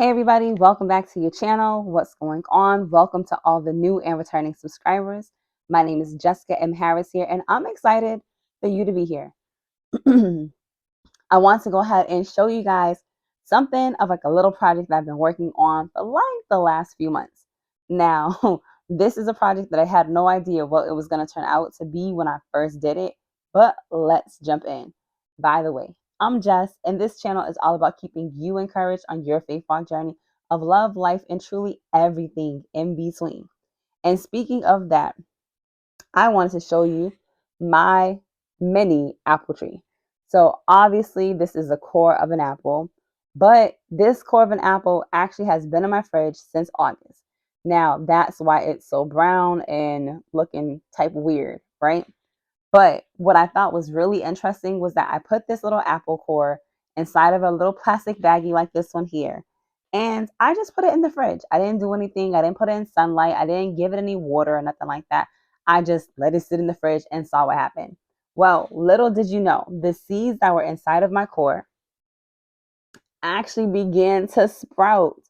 Hey everybody, welcome back to your channel. What's going on? Welcome to all the new and returning subscribers. My name is Jessica M. Harris here, and I'm excited for you to be here. I want to go ahead and show you guys something of like a little project that I've been working on for like the last few months. Now, this is a project that I had no idea what it was going to turn out to be when I first did it, but let's jump in. By the way, I'm Jess, and this channel is all about keeping you encouraged on your faith walk journey of love, life, and truly everything in between. And speaking of that, I wanted to show you my mini apple tree. So obviously this is the core of an apple, but this core of an apple actually has been in my fridge since August. Now that's why it's so brown and looking type weird, right? But what I thought was really interesting was that I put this little apple core inside of a little plastic baggie like this one here. And I just put it in the fridge. I didn't do anything. I didn't put it in sunlight. I didn't give it any water or nothing like that. I just let it sit in the fridge and saw what happened. Well, little did you know, the seeds that were inside of my core actually began to sprout.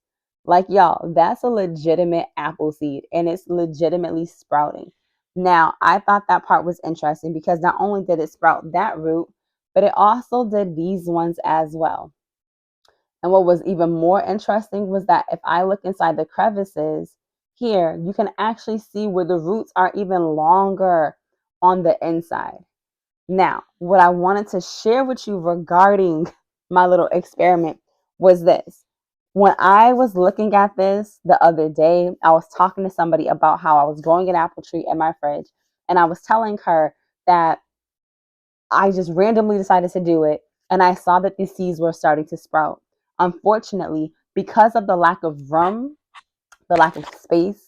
Like, y'all, that's a legitimate apple seed and it's legitimately sprouting. Now, I thought that part was interesting because not only did it sprout that root, but it also did these ones as well. And what was even more interesting was that if I look inside the crevices here, you can actually see where the roots are even longer on the inside. Now, what I wanted to share with you regarding my little experiment was this. When I was looking at this the other day, I was talking to somebody about how I was growing an apple tree in my fridge, and I was telling her that I just randomly decided to do it, and I saw that these seeds were starting to sprout. Unfortunately, because of the lack of room, the lack of space,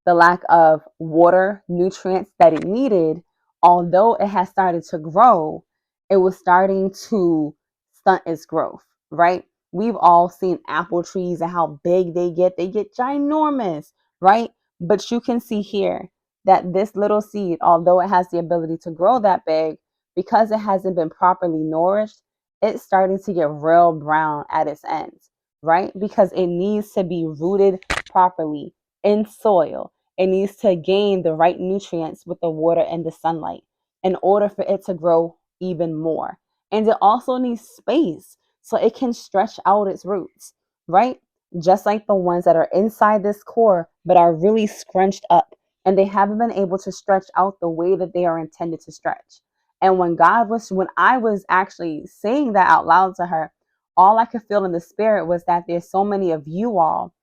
the lack of water, nutrients that it needed, although it has started to grow, it was starting to stunt its growth, right? We've all seen apple trees and how big they get. They get ginormous, right? But you can see here that this little seed, although it has the ability to grow that big, because it hasn't been properly nourished, it's starting to get real brown at its ends, right? Because it needs to be rooted properly in soil. It needs to gain the right nutrients with the water and the sunlight in order for it to grow even more. And it also needs space so it can stretch out its roots, right? Just like the ones that are inside this core but are really scrunched up and they haven't been able to stretch out the way that they are intended to stretch. And when I was actually saying that out loud to her, all I could feel in the spirit was that there's so many of you all,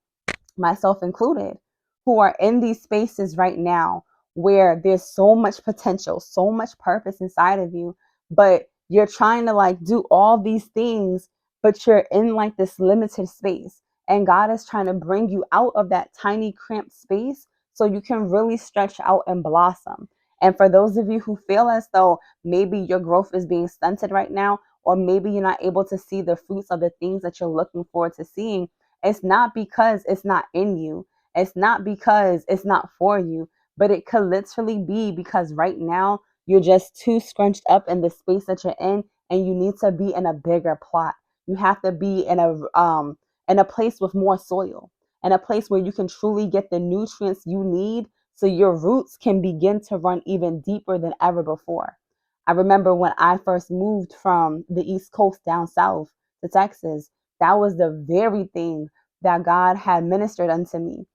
myself included, who are in these spaces right now where there's so much potential, so much purpose inside of you, but you're trying to like do all these things, but you're in like this limited space. And God is trying to bring you out of that tiny cramped space so you can really stretch out and blossom. And for those of you who feel as though maybe your growth is being stunted right now, or maybe you're not able to see the fruits of the things that you're looking forward to seeing, it's not because it's not in you. It's not because it's not for you, but it could literally be because right now you're just too scrunched up in the space that you're in, and you need to be in a bigger plot. You have to be in a place with more soil, in a place where you can truly get the nutrients you need so your roots can begin to run even deeper than ever before. I remember when I first moved from the East Coast down south to Texas, that was the very thing that God had ministered unto me,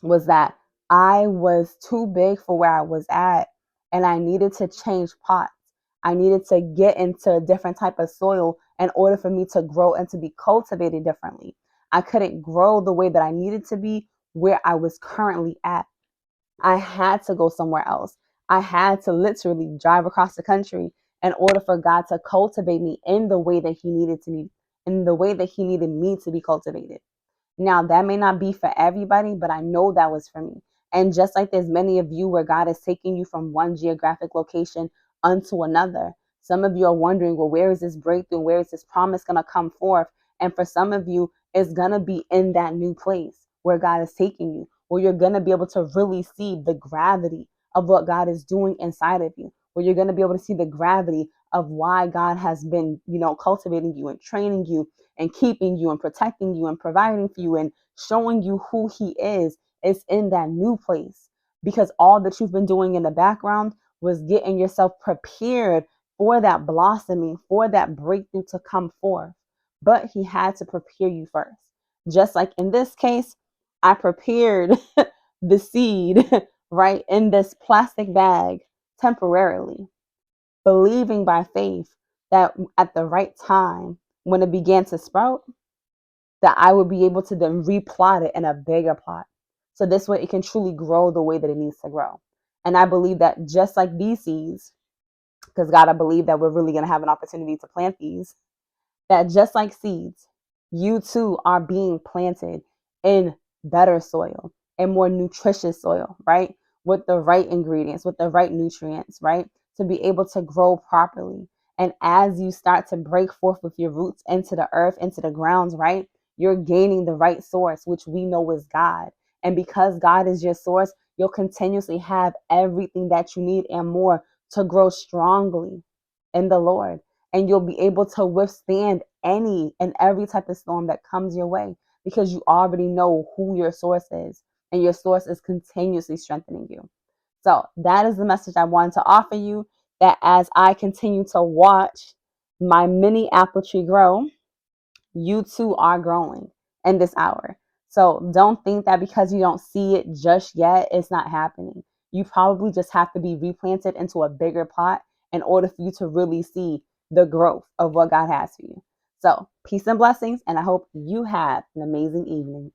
was that I was too big for where I was at and I needed to change pots. I needed to get into a different type of soil in order for me to grow and to be cultivated differently. I couldn't grow the way that I needed to be where I was currently at. I had to go somewhere else. I had to literally drive across the country in order for God to cultivate me in the way that He needed to be, in the way that He needed me to be cultivated. Now, that may not be for everybody, but I know that was for me. And just like there's many of you where God is taking you from one geographic location unto another, some of you are wondering, well, where is this breakthrough? Where is this promise going to come forth? And for some of you, it's going to be in that new place where God is taking you, where you're going to be able to really see the gravity of what God is doing inside of you, where you're going to be able to see the gravity of why God has been, cultivating you and training you and keeping you and protecting you and providing for you and showing you who he is in that new place. Because all that you've been doing in the background was getting yourself prepared for that blossoming, for that breakthrough to come forth. But he had to prepare you first. Just like in this case, I prepared the seed, right, in this plastic bag temporarily, believing by faith that at the right time, when it began to sprout, that I would be able to then replot it in a bigger plot. So this way it can truly grow the way that it needs to grow. And I believe that just like these seeds, because God, I believe that we're really going to have an opportunity to plant these, that just like seeds, you too are being planted in better soil and more nutritious soil, right? With the right ingredients, with the right nutrients, right? To be able to grow properly. And as you start to break forth with your roots into the earth, into the grounds, right? You're gaining the right source, which we know is God. And because God is your source, you'll continuously have everything that you need and more to grow strongly in the Lord. And you'll be able to withstand any and every type of storm that comes your way because you already know who your source is, and your source is continuously strengthening you. So that is the message I wanted to offer you, that as I continue to watch my mini apple tree grow, you too are growing in this hour. So don't think that because you don't see it just yet, it's not happening. You probably just have to be replanted into a bigger pot in order for you to really see the growth of what God has for you. So peace and blessings, and I hope you have an amazing evening.